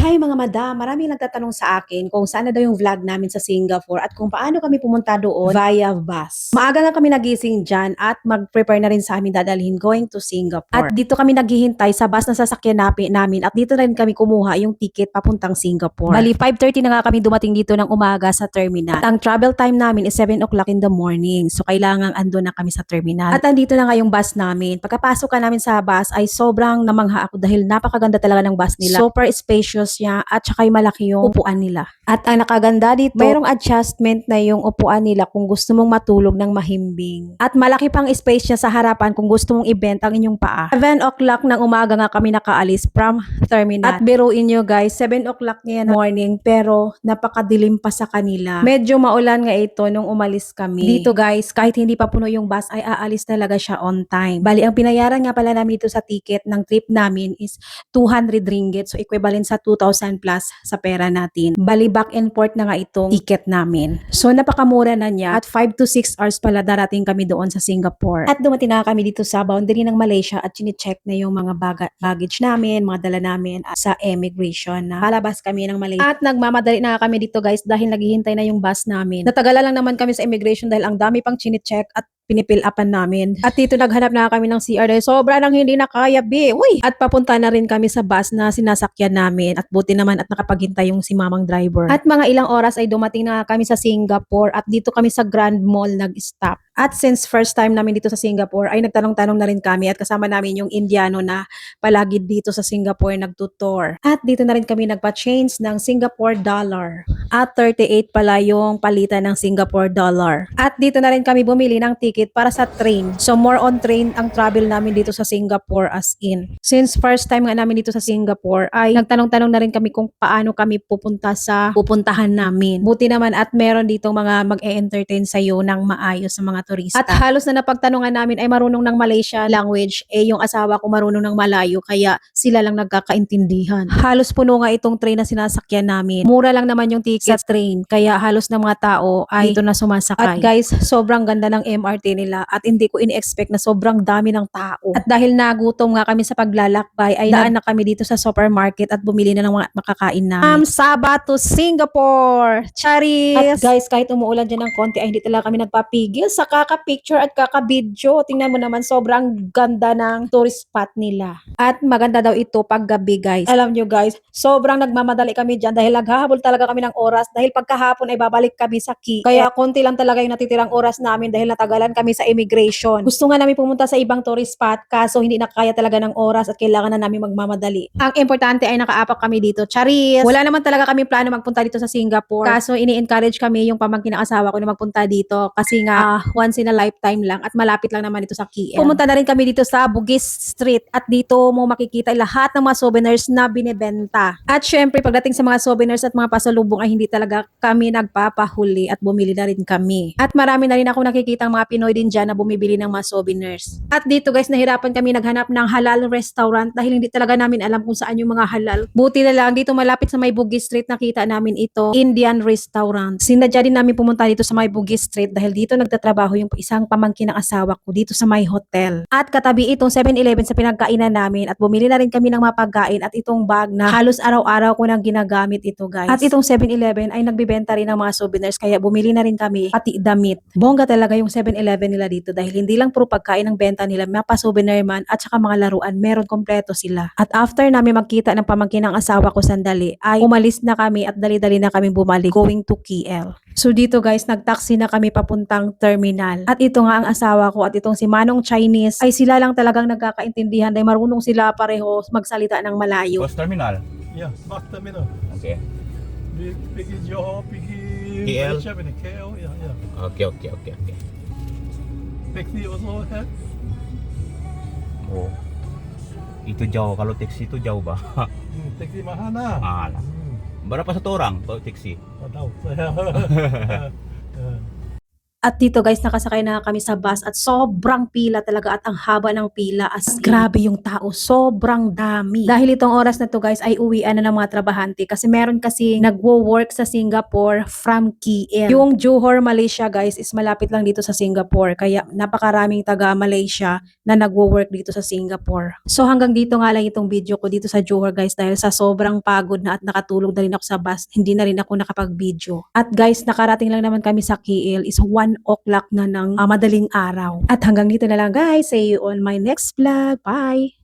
Hi mga madam, maraming nagtatanong sa akin kung saan na daw yung vlog namin sa Singapore at kung paano kami pumunta doon via bus. Maaga na kami nagising dyan at mag-prepare na rin sa amin dadalhin going to Singapore. At dito kami naghihintay sa bus na sasakyan namin at dito na rin kami kumuha yung ticket papuntang Singapore. Bali 5:30 na nga kami dumating dito ng umaga sa terminal. At ang travel time namin is 7 o'clock in the morning. So kailangan andun na kami sa terminal. At andito na nga yung bus namin. Pagkapasok ka namin sa bus ay sobrang namangha ako dahil napakaganda talaga ng bus nila. Super spacious niya at saka malaki yung upuan nila. At ang nakaganda dito, mayroong adjustment na yung upuan nila kung gusto mong matulog ng mahimbing. At malaki pang space niya sa harapan kung gusto mong i-bend ang inyong paa. 7 o'clock ng umaga nga kami nakaalis from terminal. At biruin nyo guys, 7 o'clock ngayon morning pero napakadilim pa sa kanila. Medyo maulan nga ito nung umalis kami. Dito guys, kahit hindi pa puno yung bus ay aalis talaga siya on time. Bali, ang pinayaran nga pala namin dito sa ticket ng trip namin is 200 ringgit. So equivalent sa 2,000 plus sa pera natin. Bali, back and forth na nga itong ticket namin. So napakamura na niya at 5 to 6 hours pala darating kami doon sa Singapore. At dumating na kami dito sa boundary ng Malaysia at chine-check na yung mga baggage namin, mga dala namin sa immigration na palabas kami ng Malaysia. At nagmamadali na kami dito guys dahil naghihintay na yung bus namin. Natagalan lang naman kami sa immigration dahil ang dami pang chine-check at pinipil upan namin. At dito naghanap na kami ng CR dahil sobra nang hindi na kaya, be. Uy! At papunta na rin kami sa bus na sinasakyan namin. At buti naman at nakapaghintay yung si mamang driver. At mga ilang oras ay dumating na kami sa Singapore at dito kami sa Grand Mall nag-stop. At since first time namin dito sa Singapore ay nagtanong-tanong na rin kami at kasama namin yung Indiano na palagi dito sa Singapore nagtutor. At dito na rin kami nagpa-change ng Singapore dollar. At 38 pala yung palitan ng Singapore dollar. At dito na rin kami bumili ng ticket para sa train. So more on train ang travel namin dito sa Singapore as in. Since first time nga namin dito sa Singapore ay nagtanong-tanong na rin kami kung paano kami pupunta sa pupuntahan namin. Buti naman at meron dito mga mag-e-entertain sa'yo ng maayos sa mga turista. At halos na napagtanungan namin ay marunong ng Malaysia language. Yung asawa ko marunong ng Malayo kaya sila lang nagkakaintindihan. Halos puno nga itong train na sinasakyan namin. Mura lang naman yung ticket sa train kaya halos ng mga tao ay dito na sumasakay. At guys, sobrang ganda ng MRT nila at hindi ko ini-expect na sobrang dami ng tao. At dahil nagutom nga kami sa paglalakbay ay daan na kami dito sa supermarket at bumili na ng mga makakain namin. Saba to Singapore! Charis! At guys, kahit umuulan dyan ng konti ay hindi talaga kami nagpapigil sa kaka-picture at kaka-video. Tingnan mo naman, sobrang ganda ng tourist spot nila. At maganda daw ito pag gabi guys. Alam nyo guys, sobrang nagmamadali kami dyan dahil naghahabol talaga kami ng oras dahil pagkahapon ay babalik kami sa KL. Kaya konti lang talaga yung natitirang oras namin dahil natagalan kami sa immigration. Gusto nga namin pumunta sa ibang tourist spot kaso hindi nakakaya talaga ng oras at kailangan na namin magmamadali. Ang importante ay nakaapak kami dito. Charis! Wala naman talaga kami plano magpunta dito sa Singapore. Kaso ini-encourage kami yung pamangkin ng asawa ko na magpunta dito kasi nga once in a lifetime lang at malapit lang naman dito sa KL. Pumunta na rin kami dito sa Bugis Street at dito mo makikita lahat ng mga souvenirs na binebenta. At syempre pagdating sa mga souvenirs at mga pasalubong ay hindi talaga kami nagpapahuli at bumili na rin kami. At marami na rin ako nakikita mga Pinoy din dyan na bumibili ng mga souvenirs. At dito guys, nahirapan kami naghanap ng halal restaurant dahil hindi talaga namin alam kung saan yung mga halal. Buti na lang dito malapit sa may Bugis Street nakita namin ito, Indian restaurant. Sinadya din namin pumunta dito sa may Bugis Street dahil dito nagtatrabaho yung isang pamangkin ng asawa ko dito sa may hotel. At katabi itong 7-Eleven sa pinagkainan namin at bumili na rin kami ng mga pagkain at itong bag na halos araw-araw ko nang ginagamit ito guys. At itong 7-Eleven ay nagbibenta rin ng mga souvenirs kaya bumili na rin kami pati damit. Bongga talaga yung 7-Eleven nila dito dahil hindi lang puro pagkain ang benta nila, mapa souvenir man at saka mga laruan, meron kompleto sila. At after namin magkita ng pamangkin ng asawa ko sandali ay umalis na kami at dali-dali na kami bumalik going to KL. So dito guys, nagtaxi na kami papuntang terminal. At ito nga ang asawa ko at itong si Manong Chinese ay sila lang talagang nagkakaintindihan dahil marunong sila pareho magsalita ng Malayo. Bus terminal. Yeah, bus terminal. Okay. Pergi Johor, pergi KL. Malaysia, pergi KL. Yeah, yeah. Okay. Taxi also have. Oh. Itu jauh, kalau taksi itu jauh bah. Taxi mahal lah. Mahal. Berapa satu orang kalau taksi? Tak tahu saya. At dito guys, nakasakay na kami sa bus at sobrang pila talaga at ang haba ng pila as grabe yung tao, sobrang dami. Dahil itong oras na to guys ay uwian na ng mga trabahante kasi meron kasi nagwo-work sa Singapore from KL. Yung Johor, Malaysia guys is malapit lang dito sa Singapore kaya napakaraming taga Malaysia na nagwo-work dito sa Singapore. So hanggang dito nga lang itong video ko dito sa Johor guys dahil sa sobrang pagod na at nakatulog na rin ako sa bus, hindi na rin ako nakapag-video. At guys, nakarating lang naman kami sa KL is 1 o'clock na ng madaling araw. At hanggang dito na lang guys. See you on my next vlog. Bye!